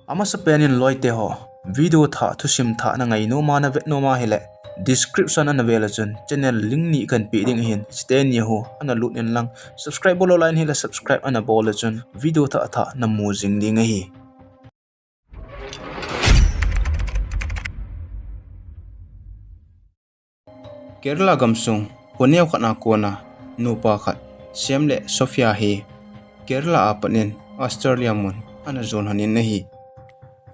ama sa penin loite ho video tha thusim tha na ngai no mana vet no ma hele description an avela chun channel link ni kan pi ding hin sten ye ho ana lut en lang subscribe bolo line hila subscribe ana bol chun video tha na mu jing ding hi Kerala gamsung poniaw khana kona nupa khat semle Sophia hi Kerala apanin Australia mun ana zone hanin nahi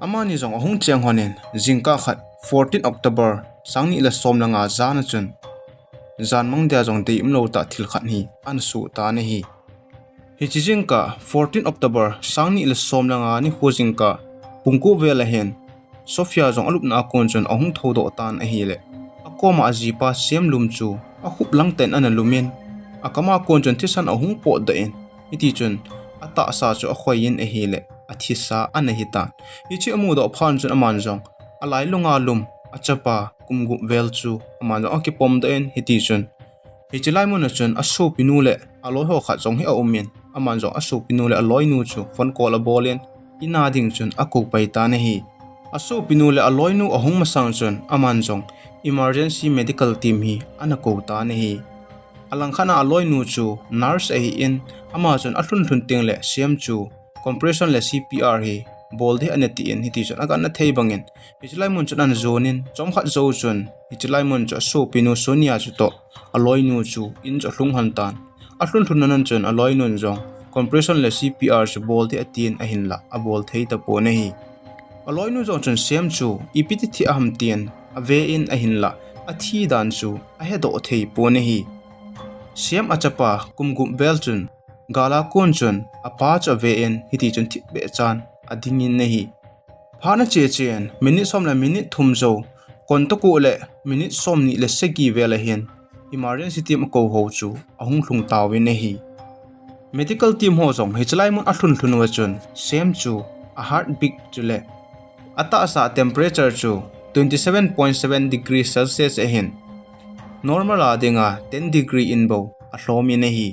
amani jong ahung cheng honen jingka khat 14 October sangni la somlanga zana chun zan mangdia jong dei imlo ta thil khat hi an su ta ne hi chi jingka 14 October sangni la somlanga ni ho jingka pungku vela hen Sophia jong alup na kon chun ahung thodo tan a hi le akoma ajipa sem lum chu a khup langten ana lumen akama kon chun thisan ahung po da en iti chun ata sa chu a khoyin a hi le athisa anahita ichi amu do phan chun aman jong alai lunga lum achapa kumgu vel chu aman jong ki pom da en hiti chun hichilai mun chun aso pinu le aloi ho kha jong he omen aman jong aso pinu le aloi nu chu phone call a bolen ina ding chun aku pai ta ne hi aso pinu le aloi nu ahung masang chun aman jong emergency medical team hi anako ta ne hi alangkhana aloi nu chu nurse a hi in ama chun athun thun ting le siam chu compression le CPR hi bolde anati en hiti chun aga na thei bangin hichilai mun chun an zonin chomkhat zo chun hichilai mun chu so pinu sonia chu to aloi nu chu in cho hlung han tan ahlun thun nan chun aloi nun jong compression le CPR chu bolde atin a hin la a bol thei ta po ne hi aloi nu jong chun sem chu ipiti thi aham tien ave in a hin la a thi dan chu a he do thei po ne hi sem achapa kumgum bel chun gala kon chun apa cha ven hiti chun thi be chan adingin ne hi phana che chen minute som la minute thum zo kon to ko le minute som ni le segi vela hen emergency team ko ho chu ahung thlung tawi ne hi medical team ho jong hichlai mun ahlun thlun wa chun sem chu a heart beat chu le ata sa temperature chu 27.7 degrees Celsius a hen normal adinga 10 degree in bo a hlomi ne hi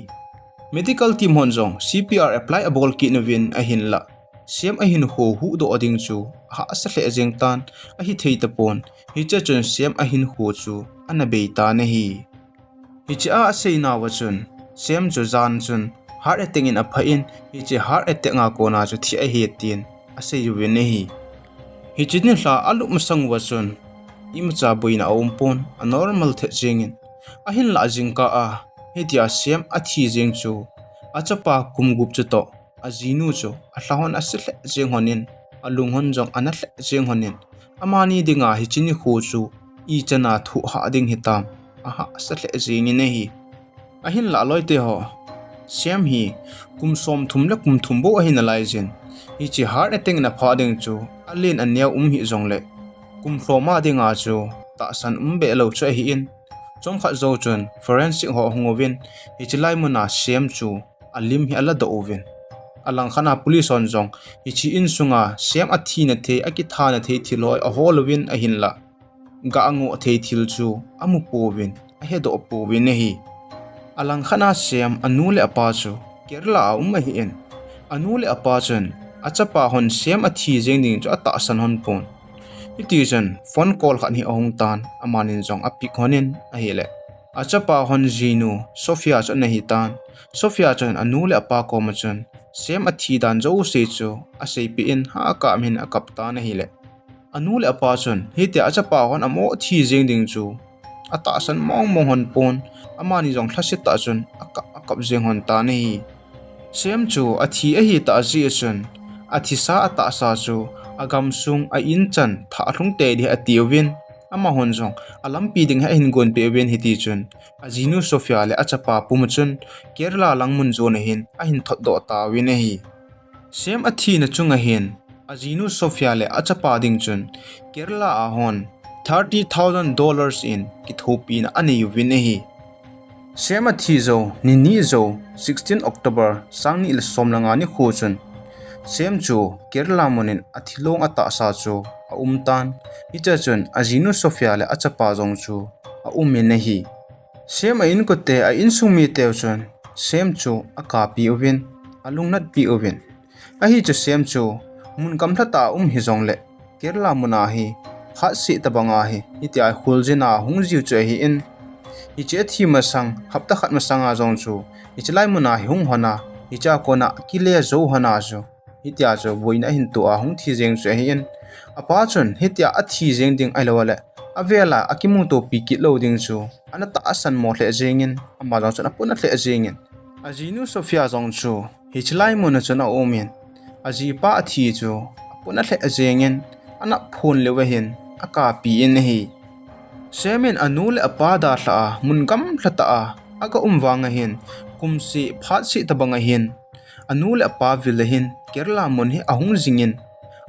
medical team honjong CPR apply abol ki novin a hin la siam a hin ho hu do ading chu ha sa hle jeng tan a hi thei tapon hi cha chun siam a hin ho chu ana be ta ne hi hi cha a sei na wa chun siam chu zan chun heart attack in a pha in hi che heart attack nga ko na chu thi a he tin a sei yu ne hi hi chin hla alu masang wa chun imcha buina ompon a normal the jengin a hin la jingka a hetia siam athi jeng chu achapa kumgup chu to azinu chu ahlahon asle jeng honin alunghon jong anahle jeng honin amani dinga hichini khu chu I chana thu ha ding hitam aha asle jeng ne hi ahin la loite ho siam hi kum som thumle kum thumbo ahin lai jen hi chi heart attack na pha ding chu alin anya hi jong le kum floma dinga chu ta san be lo chu hi in chomkha zo chun forensic ho hungovin hichilai muna siam chu alim hi ala do oven alangkhana police on jong hichi in sunga siam athi na the aki tha na the thiloi a holwin a hinla ga ango the thil chu amu povin a he do povin ne hi alangkhana siam anule apa chu Kerala hi en anule apa chun achapa hon siam athi jeng ding chu ata san hon pon itijan phone call khan hi ahung tan amanin jong apik honin a hele achapa hon jinu Sophia chu na hi tan Sophia chun anule apa ko ma chun sem athi dan zo se chu a sei pi in ha ka min a kapta na hi le anule apa chun hi te achapa hon amo thi jeng ding chu ata san mong hon pon amani jong thlasit ta chun akap jeng hon ta ne hi sem chu athi a hi ta ji chun athi sa ata sa chu agam sung a in chan tha thung te di atiwin ama honjong alam pi ding ha hin gon pe wen hiti chun ajinu Sophia le achapa pum chun Kerala langmun zone hin a hin thot do ta wi ne hi sem athi na chunga hin ajinu Sophia le achapa ding chun Kerala a hon $30,000 in ki thopi na ani wi ne hi sem athi zo ni zo 16 October sangni il somlanga ni khu chun sem chu Kerala monin athilong ata sa chu a umtan icha chun ajinu Sophia le achapa jong chu a umin ne hi sem a in ko te a in sumi te chun sem chu a ka pi ovin alung nat pi ovin a hi chu sem chu mun kam thata hi zong le Kerala muna hi khat si tabanga hi itia huljina hungjiu che hi in hi che thi masang hapta khat masanga zong chu ichlai muna hi hung hona icha kona kile zo hana zo hitia zo boina hin to a hung thi jeng che hi in apa chun hitia a thi jeng ding ailawale avela akimu to pikit loading chu anata asan mo hle jengin ama jong chuna puna hle jengin ajinu Sofia zong chu hichlai muna chuna omin Ajipa athi chu puna hle jengin ana phone lewa hin aka pi in hi semen anule apa da hla mun kam thlata a aka umwanga hin kumsi phat si tabanga hin anule apa vil hin Kerala mun hi ahung jingin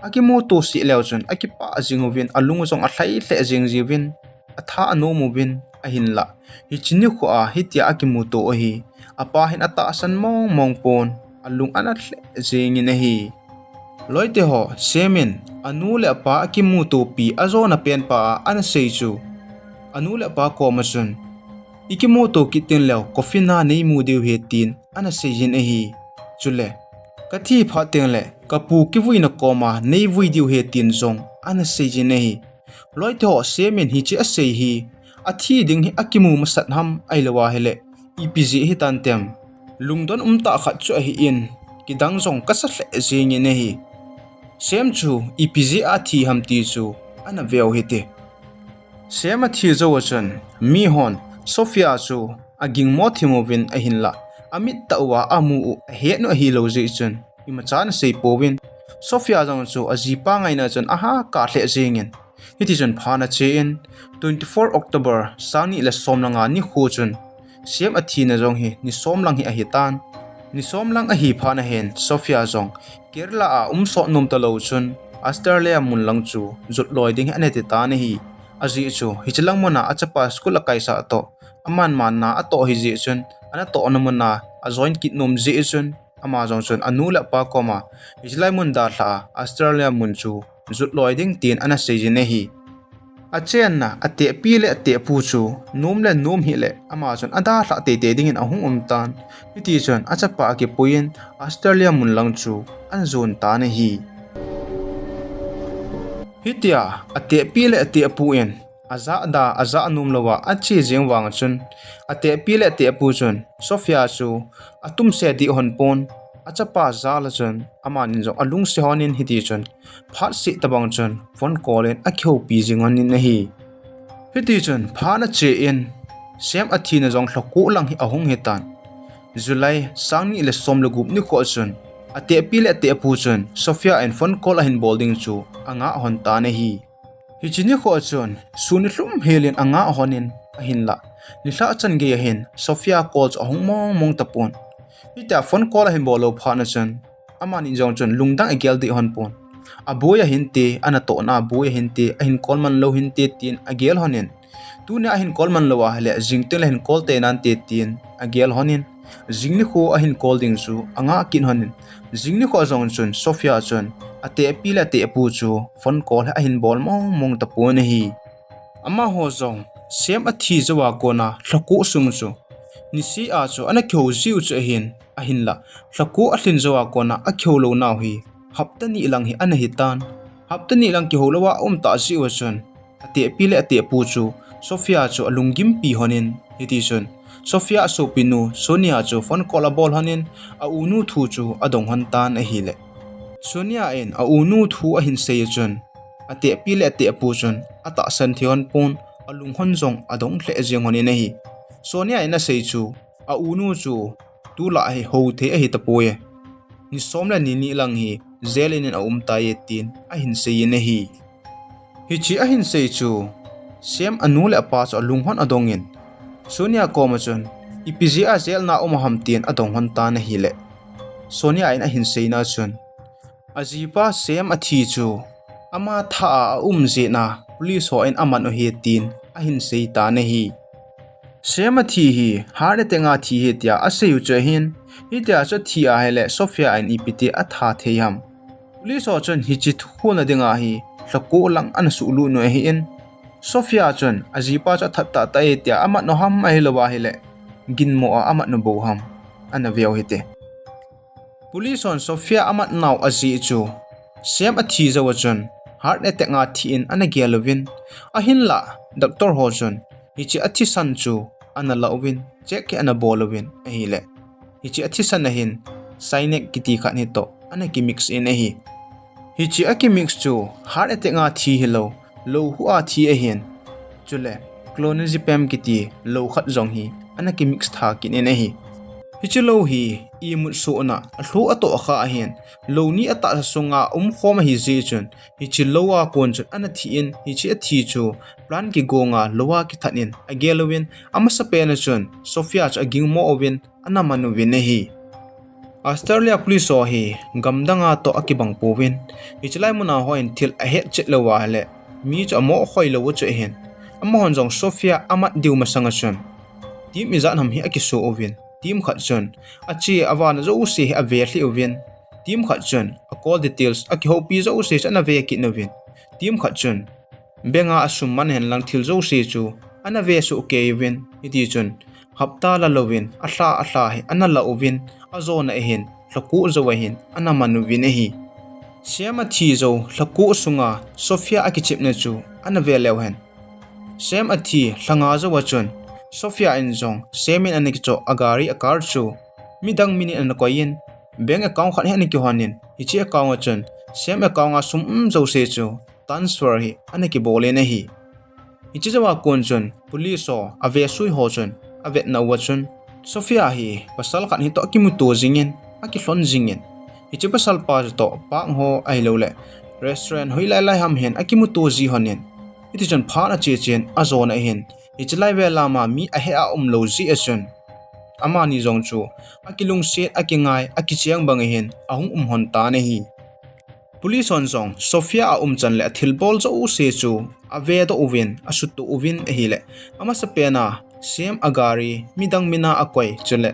akimo to si lewchun akipa jingovin alungu song athlai hle jengjivin atha anomovin ahin la hichini kho a hitia akimu to hi apa hin ata san mong pon alung ana hle jengin hi loite ho semen anule apa akimu to pi azona pen pa ana sei chu anule apa ko masun ikimo to kitin lew kofina nei mu deu he tin ana sei jin hi chule kathi phateng le kapu kivuina koma nei vui deu he tin zong ana sei jin hi loite ho semen hi chi asei hi athi ding hi akimu masat ham ailawa hele ipg hi tantem lungdon umta khat chu hi in kidang zong kasal jing ne hi sem chu ipg athi hamti chu ana veo hite sem athi zo chan mi hon Sofia chu aging mo thimovin ahinla amit tawa amu he no hi lo ji chun imachan sei powin Sofia jang chu ajipa ngaina chan aha ka hle jingin hiti chun phana che in 24 October sani le somlanga ni khu chun sem athi na jong hi ni somlang hi ahitan ni somlang a hi phana hen Sofia jong Kerala a so nom talo chun Australia mun lang chu zut loi ding aneti ta ne hi aji chu hichlang mona achapa school kaisa to aman man na ato hi ji chun ana to na mona a join kit nom ji chun ama jong chun anula pa koma hichlai mun da tha Australia mun chu zut loi ding tin ana sei ji ne hi achen na ate pile ate pu chu nom le nom hi le ama chun ada tha te te ding in ahung tan hiti chun achapa ke puin Australia mun lang chu an zon ta ne hi hitia ate pile ate pu en aza num lawa achi jeng wang chun ate pile ate pu chun Sofia chu atum se di hon pon achapa zala chun amanin jo alung se honin hiti chun phat si tabang chun phone call en akheu pi jingon ni hi hiti chun phana che en sem athi na jong thloku lang hi ahung hetan July sangni le som lugup ni kho chun ate pile ate pu chun Sofia en phone call ahin bolding chu anga hon ta ne hi hichini kho chun suni hlum helin anga honin ahin la nithla chan ge hin Sofia calls ahung mong tapon ita phone call ahin bolo phana chun amani jong chun lungdang agel di hon pon abuya hinte ana to na abuya hinte ahin call man lo hinte tin agel honin tuna ahin call man lo wa hele jingtel ahin call te nan te tin agel honin jingni kho ahin call ding chu anga kin honin jingni kho jong chun Sofia chun ate pila te pu chu phone call ahin bol mong tapon hi ama ho zong sem athi zawa kona thloku sung chu ni si a chu ana kheu jiu chu hin ahin la thloku athlin zawa kona a kheu lo naw hi haptani lang hi ana hitan haptani lang ki holowa ta jiu chun ate pile ate pu chu Sofia chu alungim pi honin hiti chun Sofia so pinu Sonia chu phone call bol honin a unu thu chu adong han tan a hi le Sonia en a unu thu a hin sei chun ate pile ate pu chun ata san thion pon alung hon jong adong hle jeng honin hi Sonia ena sei chu a unu chu tu la hi ho the a hi tapoye ni somla ni lang hi zelin a ta ye tin a hin sei ne hi chi a hin sei chu sem anule apa chu alung hon adongin Sonia koma chun ipga zel na ham tin adong hon ta na hi le Sonia in a hin sei na chun ajipa sem athi chu ama tha je na police ho en aman o he tin a hin sei ta na hi sem athi hi hare tenga thi he tia aseu che hin hi tia cha thi a hele Sofia in ipiti a tha theyam police ho chun hi chi thu na dinga hi hlako lang an su lu no hi in Sofia chun ajipa cha thatta ta e tia amat no ham ai lowa hele ginmo a amat no bo ham ana veo hite police on Sofia amat naw aji chu Siam a thi zawa chun heart attack nga thi in ana gelovin a hin la doctor ho chun hi chi athi san chu ana lawin check ke ana bolovin a hi le hi chi athi san na hin sainek kiti khat ni to ana ki mix in a hi hi chi a ki mix chu heart attack nga thi hi lo hu a thi a hin chule clonazepam kiti lo khat zong hi ana ki mix tha kin in a hi hi chi lo hi I mut so na a hlo a to kha a hin lo ni ata sa sunga khoma hi zi chun hi chi lowa kon chun ana thi in hi chi a thi chu plan ki gonga lowa ki thatin a gelowin ama sa pe na chun Sophia cha ging mo ovin ana manu win hi Australia police so hi gamdanga to akibang powin hi chlai muna hoin thil a het chet lowa le mi cha mo khoi lo chu hin ama hon jong Sophia ama diu ma sanga chun tim mi zan ham hi akiso ovin team khat chun achi awan zo se a ve hli ovin team khat chun a call details a ki hopi zo se chana ve ki novin team khat chun benga asum man hen lang thil zo se chu ana ve su ke win iti chun hapta la lovin a hla hi ana la ovin a zo na hin hlaku zo hin ana manu win hi siama thi zo hlaku sunga Sophia akichip na chu ana ve lew hen sem a thi hlanga zo wa chun Sophia in zong semin anik cho agari akar chu midang mini an koyin bank account khan hani ki hanin hichi account chun sem account a sum zo se chu transfer hi anaki bole na hi hichi jawa kon chun police so ave sui ho chun ave na wa chun Sophia hi pasal khan hi to ki mutu jingin aki hlon jingin hichi pasal pa to pa ho ai lo le restaurant hoi lai ham hen aki mutu ji honin iti chun pha na che chen a zo na hin Ichlai vela ma mi a he a lo zi asun ama ni zong chu akilung set akingai akichiang bang hin ahung hon ta ne hi police on zong Sophia a chan le thilbol zo se chu ave do uvin asut to uvin hi le ama sa pena sem agari midang mina akoi chule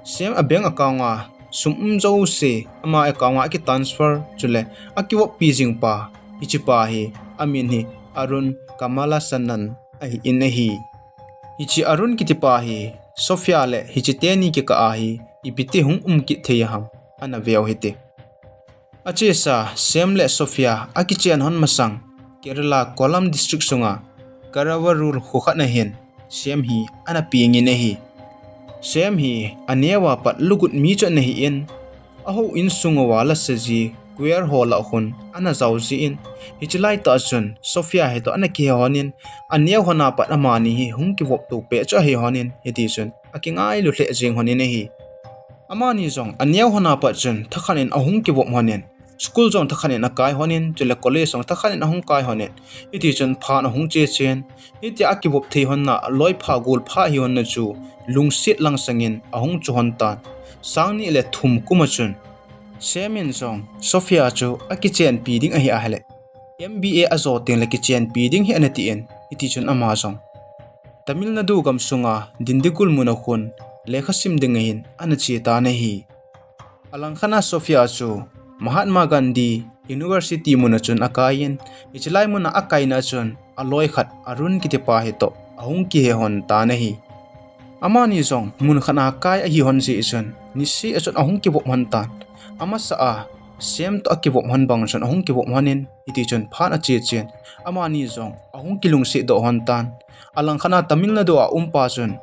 sem a bank account a sum zo se ama account a ki transfer chule akiwo pijing pa ichipa hi amin hi Arun Kamala Sanan ai in hi ichi Arun kitipa hi Sophia le hichi teni ki ka hi ipiti hung ki theyaham ana veo hite achesa sem le Sophia akichen hon masang Kerala Kolam district sunga Karawarur khokha na hin sem hi ana pingi ne hi sem hi anewa pat lugut mi cha ne hi in aho in sunga wala saji queer hola hun ana zawzi in hichilai ta chun Sophia he to ana ki honin ania hona pa amani hi hung ki wop to pe cha hi honin heti chun akingai lu hle jing honin hi amani zong ania hona pa chun thakhanin ahung ki wop honin school zong thakhanin akai honin chule college zong thakhanin ahung kai honin heti chun pha na hung che chen heti aki wop thei honna loi pha gul pha hi hon na chu lungsit lang sangin ahung chu hon tan sangni le thum kuma chun Semin zong Sophia chu akichen piding a hi ahle MBA azo ten la kichen piding hi anati en iti chun ama zong Tamil Nadu gamsunga dindigul munakhun lekha simding hin anachi ta na hi alangkhana Sophia chu Mahatma Gandhi University munachun akayin ichlai muna akaina chun aloi khat Arun kitipa hi to ahung ki he hon ta na hi amani zong mun khana kai a hi hon ji chun nisi achun ahung ki bo man tan ama sa a sem to akiwop han bang chon ahung kiwop hanin iti chon phan a che chen ama ni zong ahung kilung se do hon tan alang khana Tamil Nadu a umpa chon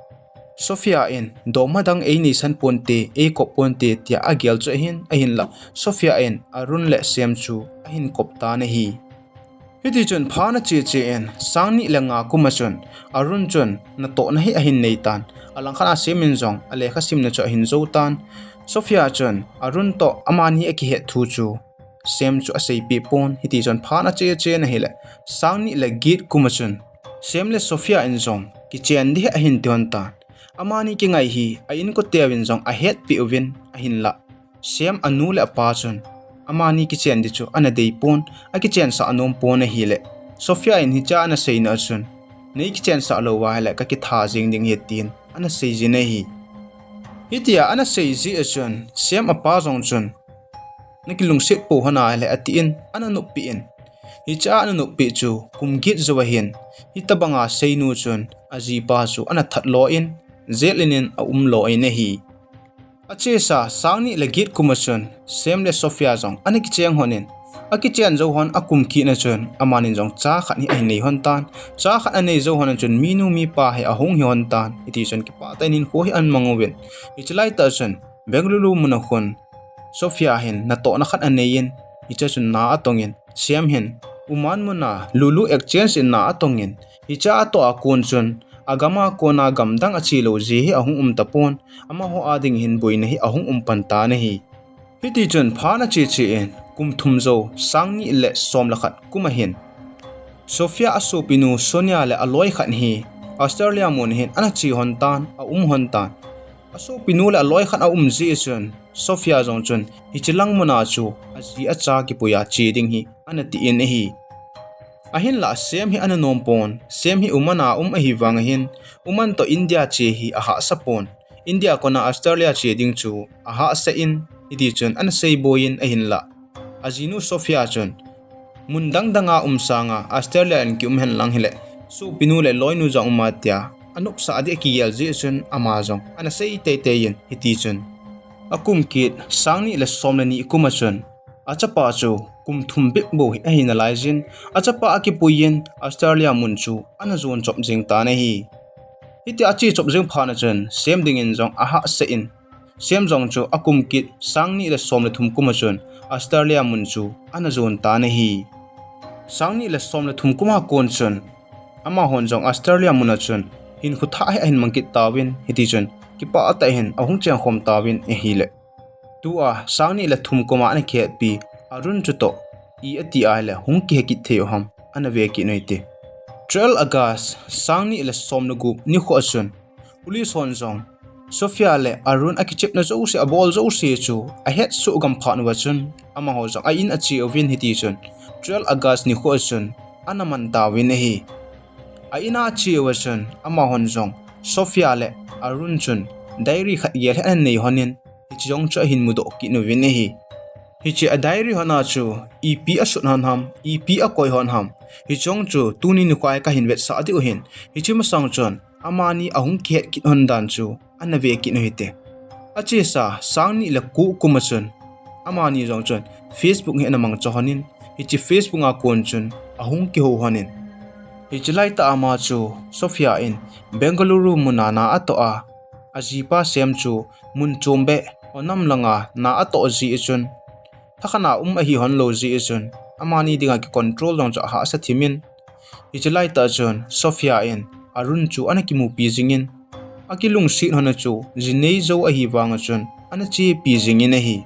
Sophia in do madang e ni san ponte e ko ponte tia agel cho hin la Sophia in Arun le sem chu ahin kop ta na hi iti chon phan a che en sangni lenga kuma chon Arun chon na to na hi ahin nei tan alang khana semin zong ale kha sim na cho hin zo tan Sophia chon Arun to amani eki he thu chu sem chu asai pi pon hiti chon phana che na hele sangni le git kumachun sem le Sophia in zong ki chen di a hin ton ta amani ki ngai hi a in ko tewin zong a het pi ovin a hin la sem anu le pa chun amani ki chen di chu ana dei pon a ki chen sa anom pon a hi le Sophia in hi cha na sei na chun nei ki chen sa lo wa hele ka ki tha jing ding he tin ana sei ji na hi Hitia ana sei ji achun sem apa zong chun nakilung set po hana le atiin ana no pi in hicha ana no pi chu kumgit zawa hin hitabanga seinu chun Ajipa chu ana thatlo in zelinin a lo ine hi achesa sangni le git kumachun sem le Sophia zong ana ki cheng honin akichian zo hon akum ki na chun amanin jong cha khat ni ai nei hon tan cha khat anei zo hon chun minu mi pa he ahong hi hon tan iti chun ki pa tainin ho hi an mangowen ichlai ta chun bengaluru muna khon Sophia hin na to na khat anein icha chun na atongin siam hin uman muna lulu exchange in na atongin icha ato akon chun agama kona gamdang achilo ji hi ahung tapon ama ho ading hin boina hi ahung panta na hi hiti chun phana chi chi en kum thumzo sangni le som la khat kuma hin Sophia asopinu Sonia le aloi khat hi Australia mun hin ana chi hon tan a hon tan asopinu le aloi khat a ji chun Sophia jong chun hichilang muna chu aji acha ki puya chi ding hi anati in hi ahin la sem hi ana nompon sem hi umana a hi wang hin uman to India che hi aha sapon India kona Australia che ding chu aha sa in idi chun an sei boyin ahin la ajinu Sophia chun mundang danga sanga Australia an ki hen lang hele su pinu le loinu jong matia anup sa adi ki yel ji chun amazon ana sei te te yin hiti chun akum kit sangni le somlani kuma chun achapa chu kum thum bik bo hi ahin alaijin achapa aki puyin Australia mun chu ana zon chop jing ta na hi hiti achi chop jing phana chun sem ding in jong aha se in sem jong chu akum kit sangni le somle thum kuma chun Australia mun chu ana zon ta na hi sangni le somle thum kuma kon chun ama hon jong Australia mun chun hin khutha hi ahin mangkit tawin hiti chun kipa ata hin ahung chang khom tawin e hile tua sangni le thum kuma ana khet pi arun chuto I ati ai le hung ki hekit theo ham ana ve ki noite trail agas sangni le somnugu ni kho asun police hon jong Sophia le arun akichep na zo se abol zo se chu a het su gam phan wa chun ama ho jong a in achi ovin hiti chun trail agas ni kho asun ana man tawin hi a ina chi wa chun ama hon jong Sophia le arun chun diary khat yel an nei honin hi jong cha hin mudo ki no win hi hichi a diary hona chu EP asun han ham EP a koi hon ham hi chong chu tuni ni kwai ka hin vet sa di hin hichi ma sang chon amani ahung khet ki hon dan chu ana ve ki no hite achi sa sangni le ku kuma chun amani jong chon Facebook he na mang chohanin hichi Facebook a kon chun ahung ki ho honin hichi lai ta ama chu Sophia in Bengaluru munana ato a Ajipa sem chu mun chombe onam langa na ato ji chun thakana a hi hon lo ji chun amani dinga ki control dong cha ha sa thimin hichilai ta chun Sophia in arun chu anaki mu pi jingin akilung si hona chu jinei zo a hi wanga chun ana chi pi jingin hi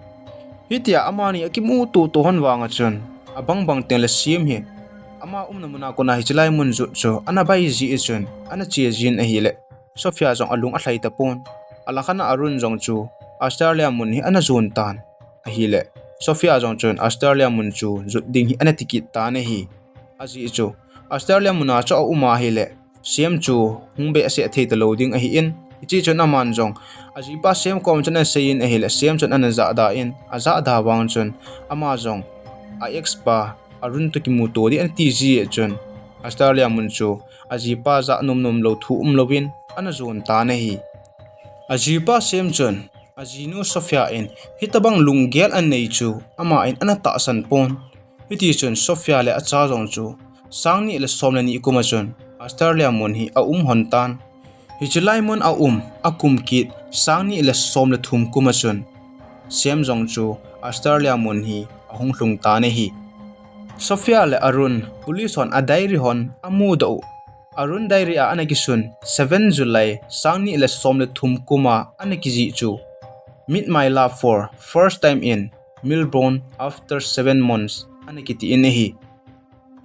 hitia amani akimu to hon wanga chun abang bang ten la sim hi ama na muna kona hichilai mun zu chu ana bai ji chun ana chi jin a hi le Sophia jong alung a hlai ta pon alakhana arun jong chu Australia mun hi ana zon tan a hi le Sophia jong chun Australia mun chu zut ding hi ana tikit ta ne hi aji chu Australia muna cho uma hi le siam chu hungbe ase thei ta loading a hi in ichi chun aman jong Ajipa sem kom chun a sein a hi le siam chun ana za da in aza da wang chun ama jong a expa arun to ki mu to di an ti ji chun Australia mun chu Ajipa za nom lo thu lovin ana zon ta ne hi Ajipa sem chun ajinu Sophia in hitabang lunggel an nei chu ama in ana ta san pon hiti chun Sophia le acha jong chu sangni le somlani ikuma chun Australia mun hi a hon tan hichilai mun a akum kit sangni le somle thum kuma chun sem jong chu Australia mun hi ahung hlung ta ne hi Sophia le Arun police hon a diary hon amu do Arun diary a anaki sun 7 July sangni le somle thum kuma anaki ji chu meet my love for first time in Melbourne after 7 months anaki ti in hi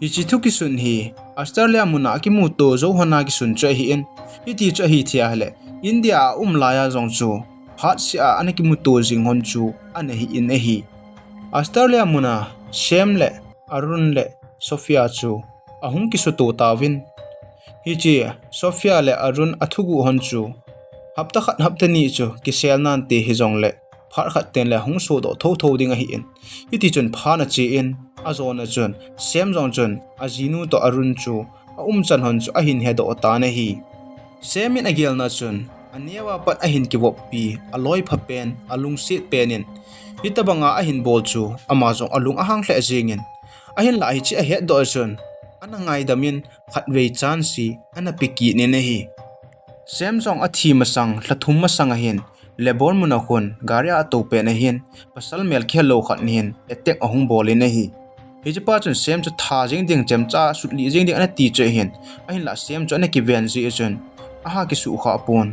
hichi thuki sun hi Australia muna akimu to zo hona ki sun cha hi in hiti cha hi thia hele India laya jong chu phat si a anaki mu to jing hon chu anahi in hi Australia muna shem le Arun le Sophia chu ahung ki so to tawin hichi Sophia le Arun athugu hon chu hapta khat hapta ni chu ki sel nan te hi jong le phar khat ten le hung so do tho dinga hi in hiti chun phana chi in azona chun sem jong chun ajinu to Arun chu chan hon chu ahin he do ta ne hi semin agel na chun anewa pat ahin kiwop pi aloi phapen alung sit penin hitabanga ahin bol chu amazon alung ahang hle jingin ahin la hi chi a het do chun ana ngai damin khatwei chan si ana piki ne ne hi semjong a thi masang thlathum masang a hin lebor muna khun garia to pe na hin pasal mel khelo khat ni hin etek ahung bolin na hi hijipa chun sem chu tha jing ding chemcha sutli jing ding ana ti che hin ahin la sem chu ana ki ven ji chun aha ki su kha pon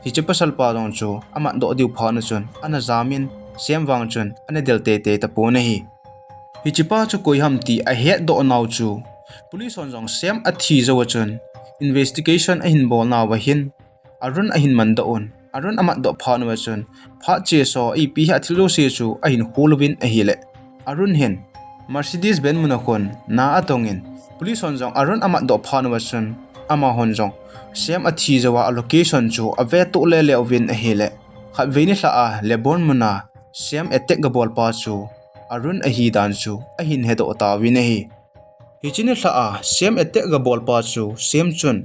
hijipa salpa dong chu ama do diu pha na chun ana zamin sem wang chun ana del te te ta pon na hi hijipa chu koi ham ti a het do naw chu police on jong sem a thi zo chun investigation ahin bol na wa hin arun ahin man da on arun amat do pha na chun pha che so e pi ha thilo se chu ahin holwin a hi le arun hen Mercedes Benz munakon na atongin police on jong arun amat do pha na chun ama hon jong sem a thi zawa allocation chu ave to le le ovin a hi le khat veini hla a lebon muna sem etek ga bol pa chu arun a hi dan chu ahin he do ta wi ne hi hichini hla a sem etek ga bol pa chu sem chun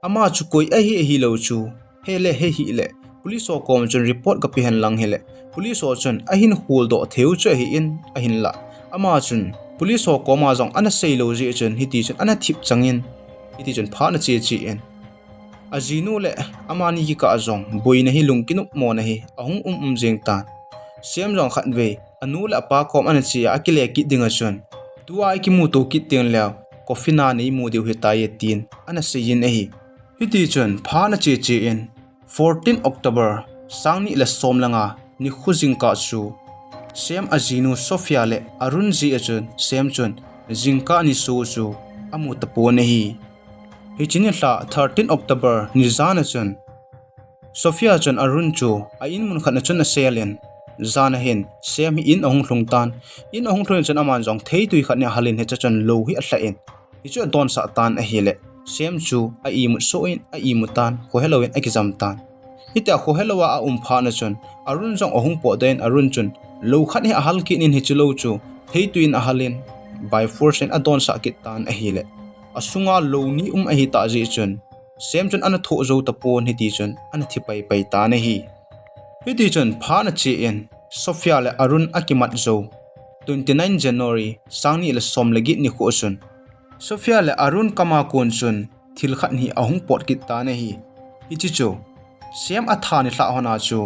ama chu koi a hi lo chu hele he hi le police o kom chun report ka pihan lang hele police o chun ahin hul do theu che hi in ahin la ama chun police o koma jong ana sei lo ji chun hiti chun ana thip changin hiti chun pha na che chi en ajinu le amani ki ka jong boi na hi lungkinu mo na hi ahung jeng tan sem jong khat ve anu la pa kom ana chi akile ki dinga chun tuai ki mu to ki ten law kofina nei mu deu hi ta ye tin ana seyin a hi hiti chun pha na che che en 14 October sangni la somlanga ni khujing ka chu sem ajinu Sophia le arun ji achun sem chun jingka ni so chu amu tapo ne hi hichini hla 13 October ni zana chun Sophia chun arun chu a in mun khana chun a selen zana hin sem in ahung hlungtan in ahung thlun chun aman jong thei tui khatne halin he chun lo hi a hla en hi chu don sa tan a hi le sem chu a i mu so in a i mu tan ko heloin a ki jam tan hita ko helowa a pha na chun arun jong ahung po den arun chun lo khat hi a hal ki nin hi chu lo chu thei tuin a halin by force in a don sa ki tan a hi le asunga lo ni a hi ta ji chun sem chun ana tho zo ta pon hi ti chun ana thi pai pai ta ne hi hiti chun pha na chi en Sophia le arun akimat zo 29 January sangni le som legi ni kho chun Sophia le arun kama kon chun thil khat ni ahung pot ki ta ne hi ichi chu sem atha ni hla hona chu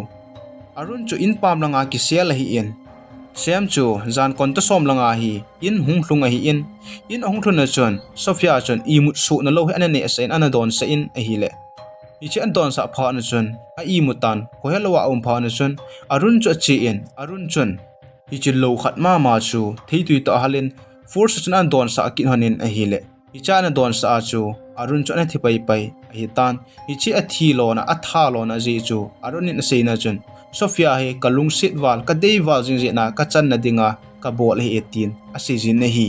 arun chu in pam langa ki sel hi en sem chu zan kon to som langa hi in hung hlunga hi in ahung thuna chun Sophia chun i mut su na lo hi anane sen ana don sa in a hi le ichi an don sa pha na chun a i mutan ko helowa pha na chun arun chu chi en arun chun ichi lo khat ma chu thei tui ta halin force chun an don sa kin hanin a hi le icha na don sa chu arun chu na thi pai pai a hi tan ichi a thi lo na a tha lo na ji chu arun in sei na chun Sophia he kalung sit wal ka dei wal jing na ka chan na dinga ka bol he etin a sei jin na hi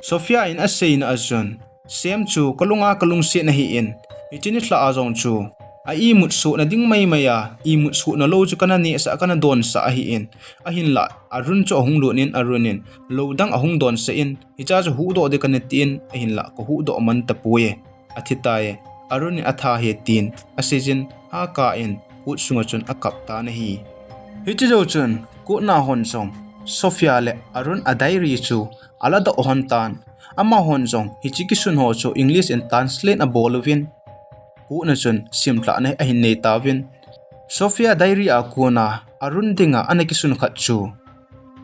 Sophia in a sei na achun sem chu kalung sit na hi in ichini hla azong chu a i mut su na ding mai maya i mut su na lo chu kana ni sa kana don sa a hi in a hin la arun chu ahung lu nin arunin lo dang ahung don sa in hicha chu hu do de kana tin a hin la ko hu do man ta puye athitaye arun atha he tin a sejin ha ka in ut sunga chun akap ta na hi hichi jo chun ko na hon song Sophia le arun a diary chu ala da hon tan ama hon jong hichi ki sun ho chu English and translate a bolovin ku na chun simtla na a hin nei tawin Sophia diary a kuna arun dinga anaki sun khat chu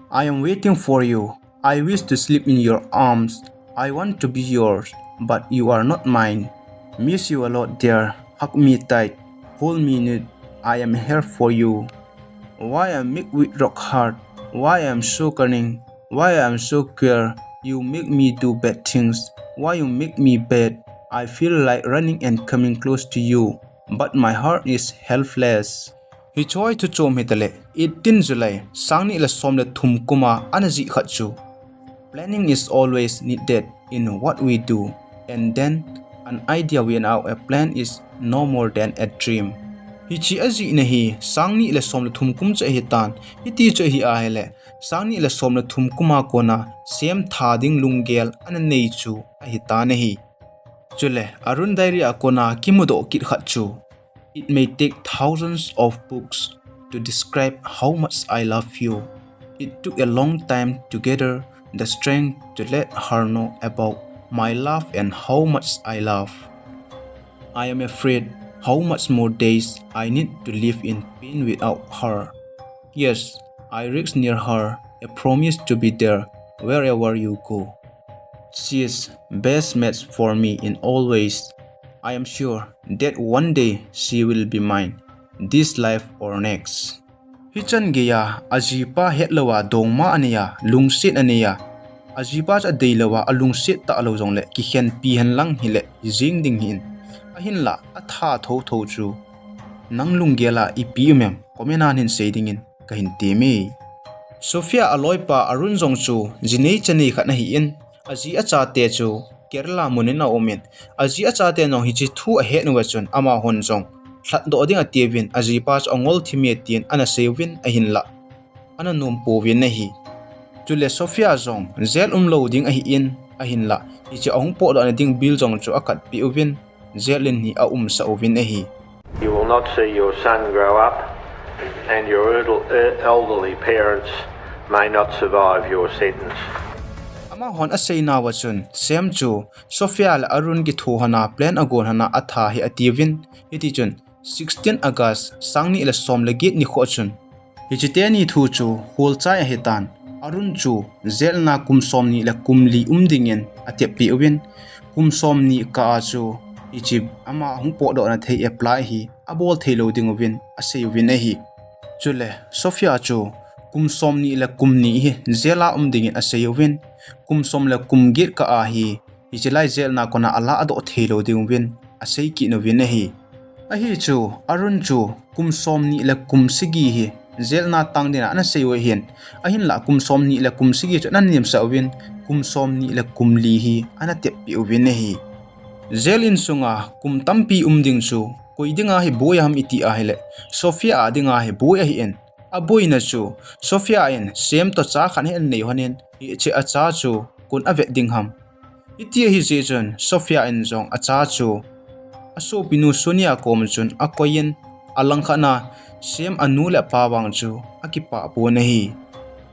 I am waiting for you I wish to sleep in your arms I want to be yours but you are not mine miss you a lot dear hug me tight hold me near I am here for you why I make with rock hard why I am so cunning why I am so queer you make me do bad things why you make me bad I feel like running and coming close to you, but my heart is helpless. Hi choi to chom hitale 18 July sangni la som le thum kuma anaji khachu. Planning is always needed in what we do, and then an idea without a plan is no more than a dream. Hi chi aji na hi sangni la som le thum kum cha hi tan hi ti cha hi a hele sangni la som le thum kuma kona sem thading lungel ana nei chu a hi ta na hi chule arun diary akona kimudo kit khachu It may take thousands of books to describe how much I love you. It took a long time to gather the strength to let her know about my love and how much I love. I am afraid how much more days I need to live in pain without her. Yes, I risk near her, a promise to be there wherever you go. She is best match for me in all ways. I am sure that one day she will be mine, this life or next. Hichan gaya Ajipa hetlawa dongma ania lungsit ania. Ajipa cha deilawa alungsit ta alo jongle ki hen pi hen lang hile jing ding hin. Ahin la atha tho tho chu. Nang lunggela ipi umem komenan hin seidingin kahin teme. Sophia aloipa arun jong chu jinei chani khat na hi in. Aji acha te chu Kerala munina omen. Aji acha te no hi chi thu a he nu wachun ama hon jong. Thlat do ding a tiwin Ajipa cha ongol thime tin ana sewin a hin la. Ana num powin na hi. Chule Sophia jong zel loading a hi in a hin la. Hi chi ong po do na ding bil jong chu akat pi uwin. Zelin hi a sa uvin a hi. You will not see your son grow up, and your elderly parents may not survive your sentence. Ama hon asay na wachun sem chu Sophia la arun gi thu hana plan agon hana atha hi ativin hiti chun 16 August sangni ila som legit ni kho chun hichite ni thu chu hol chai a hetan arun chu zel na kum som ni la kumli umdingen atep pi ubin kum som ni ka chu ichib ama hung po do na thei apply hi abol theilo ding ubin asay win a hi chule Sophia chu kum som ni la kum ni hi zela umdingin asay win kum som la kum git ka a hi hichilai zel na kona ala ado theilo ding win asay ki no win a hi chu arun chu kum som ni la kum sigi hi zel na tang dina ana sei we hin ahin la kum som ni la kum sigi chu nan nim sa win kum som ni la kum li hi ana tep pi win hi zel in sunga kum tampi ding chu koidinga hi boyam iti a hele Sophia adinga hi boya hi en aboi na chu Sophia en sem to cha khan he nei honen hi che acha chu kun ave ding ham iti hi je chun Sophia en jong acha chu aso pinu sonia kom chun akoyen alangkhana sem anu la pawang chu akipa po na hi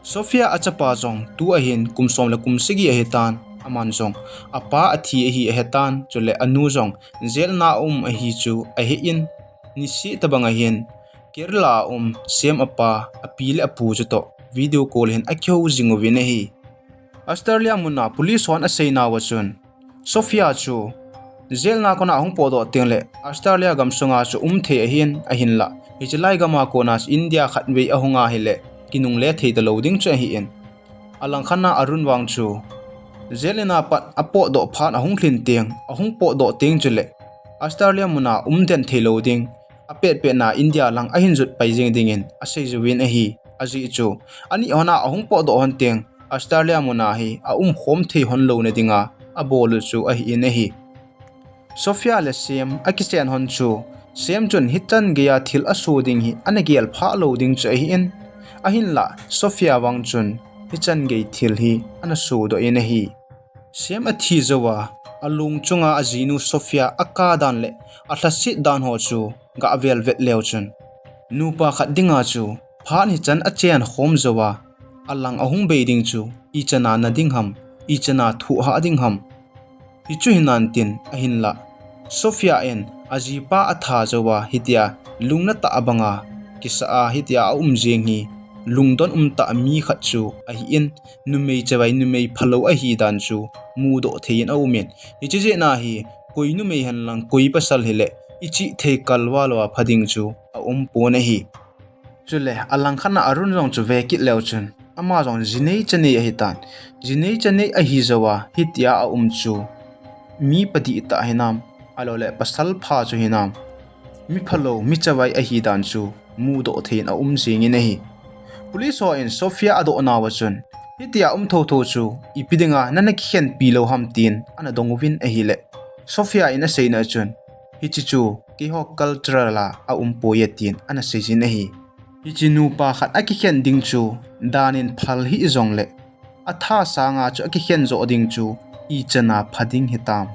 Sophia achapa jong tu a hin kumsom la kumsigi a hetan aman jong apa athi hi a hetan chule anu jong zel na a hi chu a he in ni si tabanga hin Kerala sem apa apile apu chu to video call hin akyo jingo win hi Australia munna police hon asay na wachun Sophia chu zel na kona hung podo tengle Australia gamsunga chu the a hin la hichlai gama konas India khatwei ahunga hele kinung le thei da loading chu hi en alangkhana arun wang chu zelena pat apo do phan ahung thlin teng ahung po do teng chule Australia muna den thei loading apet pe na India lang ahin jut paijing dingin asai juwin a hi aji chu ani hona ahung po do hon teng Australia muna hi a khom thei hon lo na dinga a bol chu a hi in a hi Sophia le sem akisen hon chu sem chun hitan geya thil asu ding hi anagel pha loading chu hi in ahin la Sophia wang chun hichan ge thil hi anasu do in a hi sem a thi zawa alung chunga ajinu Sophia akadan le athasit dan ho chu ga velvet leo chun nupa khat dinga chu phan hi chan achen khom zawa alang ahung beiding chu ichana na ding ham ichana thu ha ding ham hichu hinan tin ahin la Sophia en Ajipa atha zawa hitia lungna ta abanga kisa a hitia jeng hi lungdon ta mi khat chu a hi in numei chawai numei phalo a hi dan chu mu do thein aumen hiche na hi koi numei han lang koi pasal hele ichi thei kalwalwa phading chu a pona hi chule alangkhana arun jong chu vekit leuchun ama jong jinei chane a hitan jinei chane a hi zawa hitia a chu mi padi ta hinam alole pasal pha chu hinam mi phalo mi chawai a hi dan chu mu do thein a jing in a hi police ho in Sophia ado na wachun hitia tho tho chu ipidinga nanak hen pilo ham tin ana dongwin a hi le Sophia in a seina chun hichichu ki ho cultural la a poyetin ana sejin a hi hichinu pa khat aki hen ding chu danin phal hi zong le atha sanga chu aki hen zo ding chu I chana phading hitam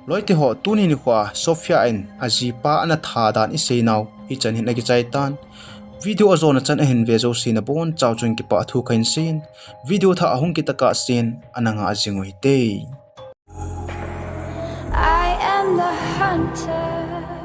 loi te ho tuni ni khwa Sophia en Ajipa ana tha dan I sei naw hi chan hin agi chai tan video azona chan a hin ve zo sin a bon chaw chung ki pa thu khain sin video tha ahung ki taka sin ananga ajingoi te I am the hunter.